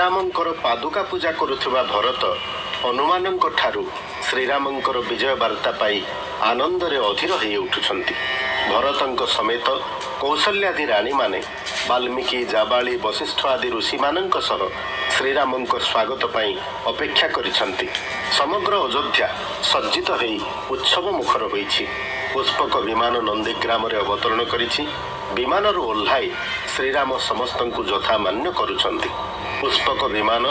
ଶ୍ରୀରାମଙ୍କର ପାଦୁକା ପୂଜା କରୁଥିବା ଭରତ ହନୁମାନଙ୍କ ଠାରୁ ଶ୍ରୀରାମଙ୍କର ବିଜୟ ବାର୍ତ୍ତା ପାଇ ଆନନ୍ଦରେ ଅଧୀର ହୋଇ ଉଠୁଛନ୍ତି। ଭରତଙ୍କ ସମେତ କୌଶଲ୍ୟାଦି ରାଣୀମାନେ ବାଲ୍ମୀକି, ଜାବାଳି, ବଶିଷ୍ଠ ଆଦି ଋଷିମାନଙ୍କ ସହ ଶ୍ରୀରାମଙ୍କ ସ୍ୱାଗତ ପାଇଁ ଅପେକ୍ଷା କରିଛନ୍ତି। ସମଗ୍ର ଅଯୋଧ୍ୟା ସଜ୍ଜିତ ହୋଇ ଉତ୍ସବ ମୁଖର ହୋଇଛି। ପୁଷ୍ପକ ବିମାନ ନନ୍ଦୀଗ୍ରାମରେ ଅବତରଣ କରିଛି। ବିମାନରୁ ଓହ୍ଲାଇ ଶ୍ରୀରାମ ସମସ୍ତଙ୍କୁ ଯଥା ମାନ୍ୟ କରୁଛନ୍ତି। ପୁଷ୍ପକ ବିମାନ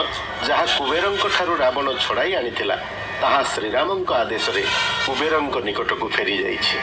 ଯାହା କୁବେରଙ୍କ ଠାରୁ ରାବଣ ଛଡ଼ାଇ ଆଣିଥିଲା, ତାହା ଶ୍ରୀରାମଙ୍କ ଆଦେଶରେ କୁବେରଙ୍କ ନିକଟକୁ ଫେରିଯାଇଛି।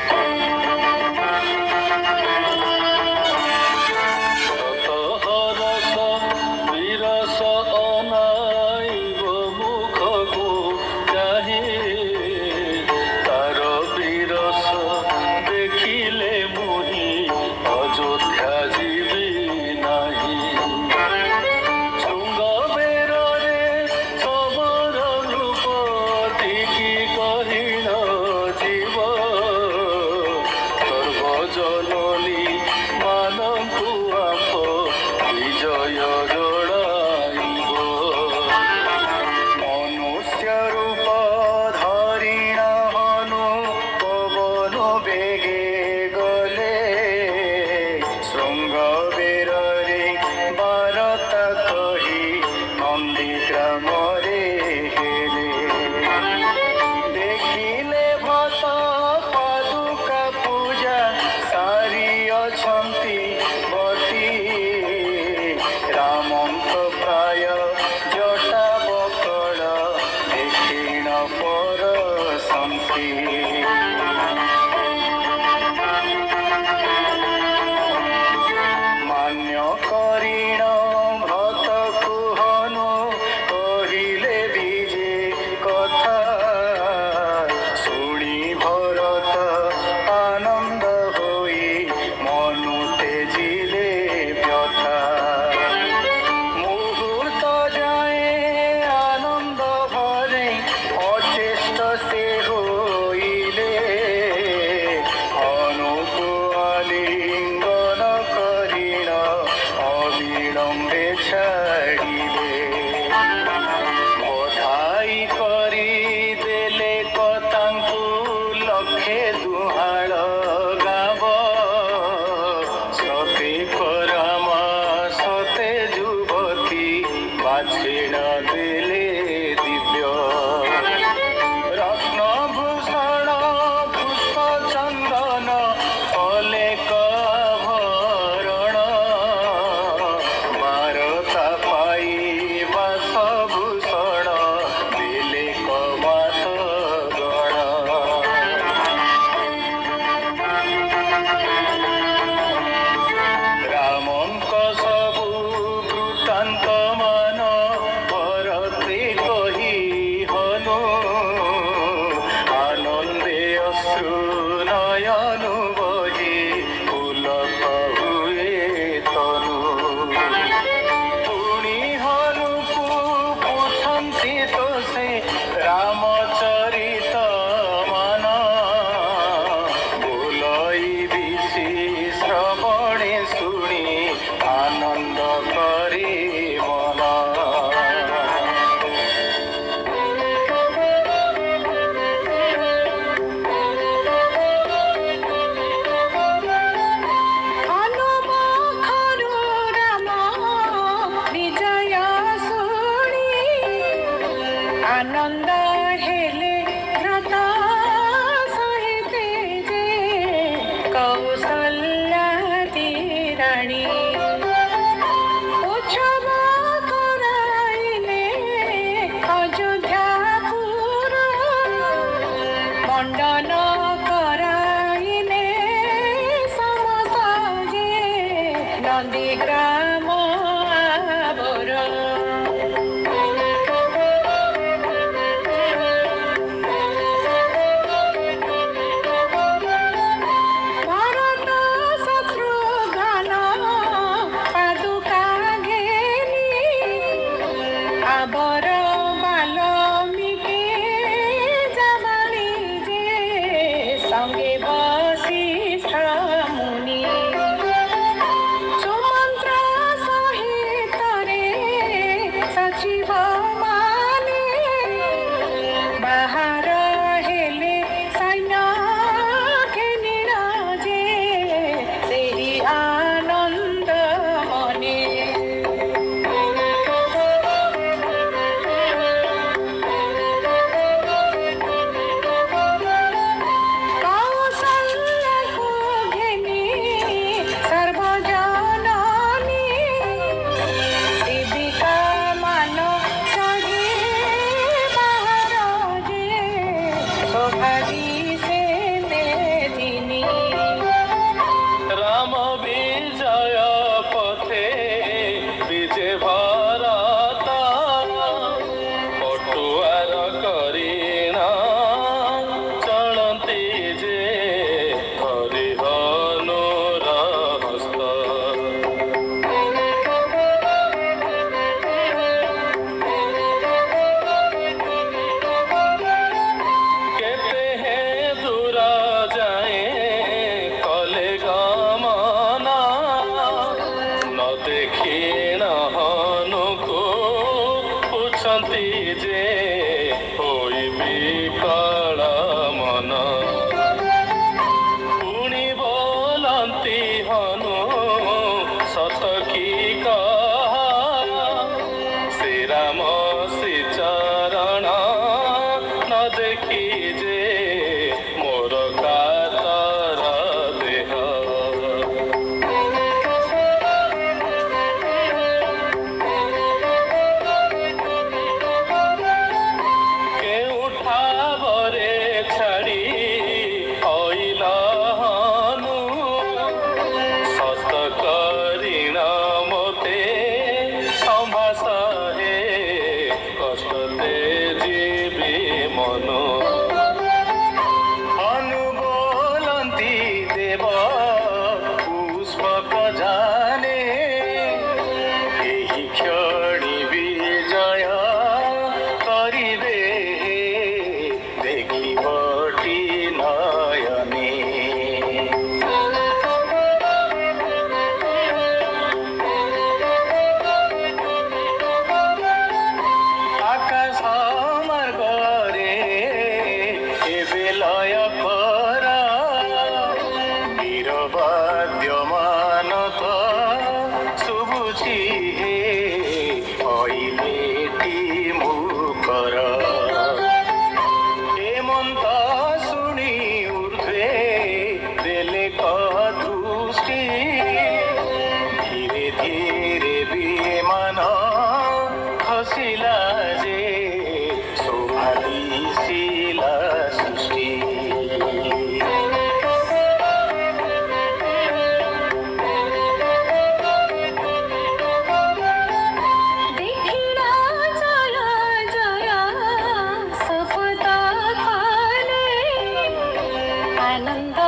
आनंद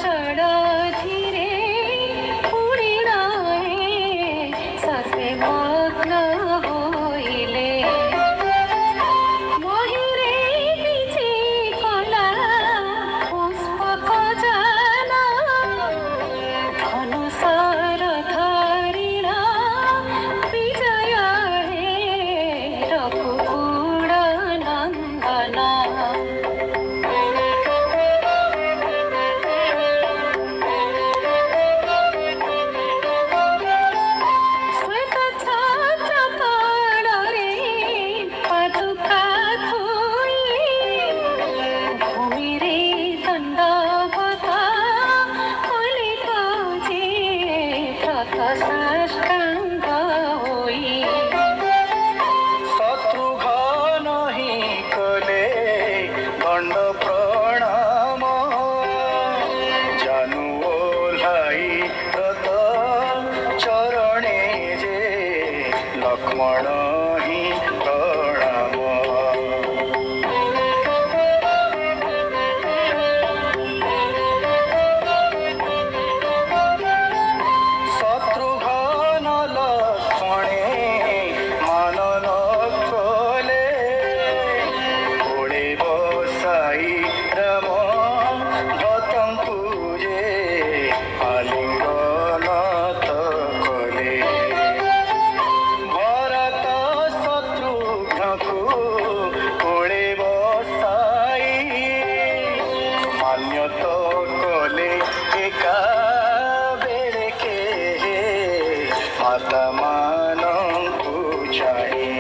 चढ़ धीरे उड़िनाए ससे मग्न होइले महिरे बिछि कला पुष्पक जाना धनुषर धरिणा विजय हे रघुकुल नंदना श्वेत छात्र कड़रे पादुका धोई भूमि रे दंडवत कलित जे व्रत साष्टांग होई शत्रुघ्न ही कले दंड प्रणाम जानू ओह्लाई रथ चरणे जे लक्ष्मण ही प्रणाम शत्रुघ्न लक्ष्मणे मानन कले घोड़े बसाई राम भक्तଙ୍କୁ जे आलिंगन कले भरत शत्रुघ्नକୁ घोड़े बसाई मान्यत कले एका बेळके माता ମାନଙ୍କୁ ଚାହିଁ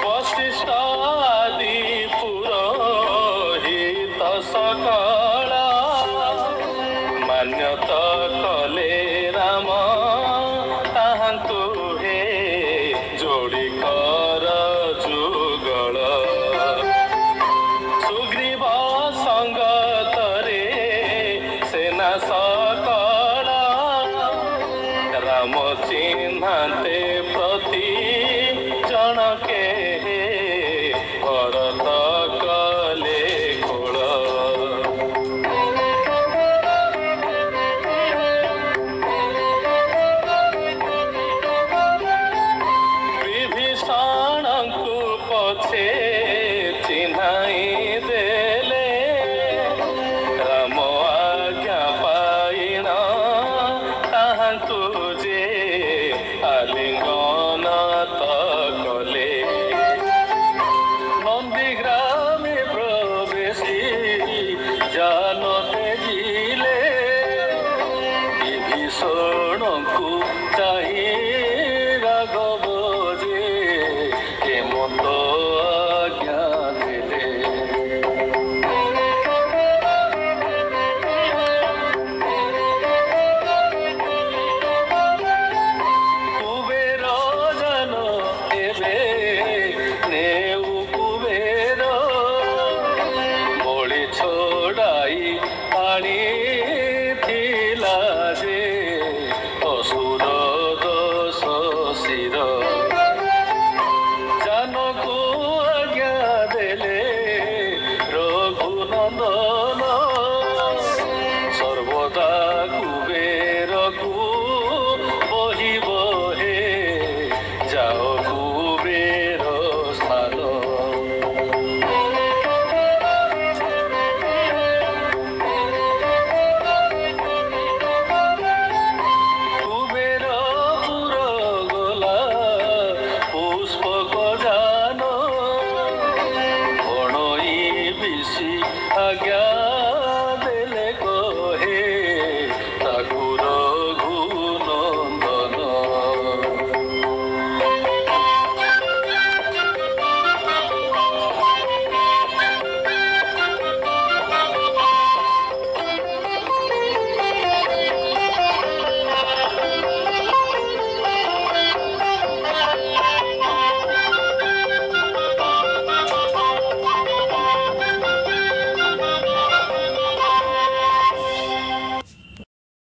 वशिष्ठ आदि पुरोहित सकल मान्यत कले राम ताहांतु हे जोड़ी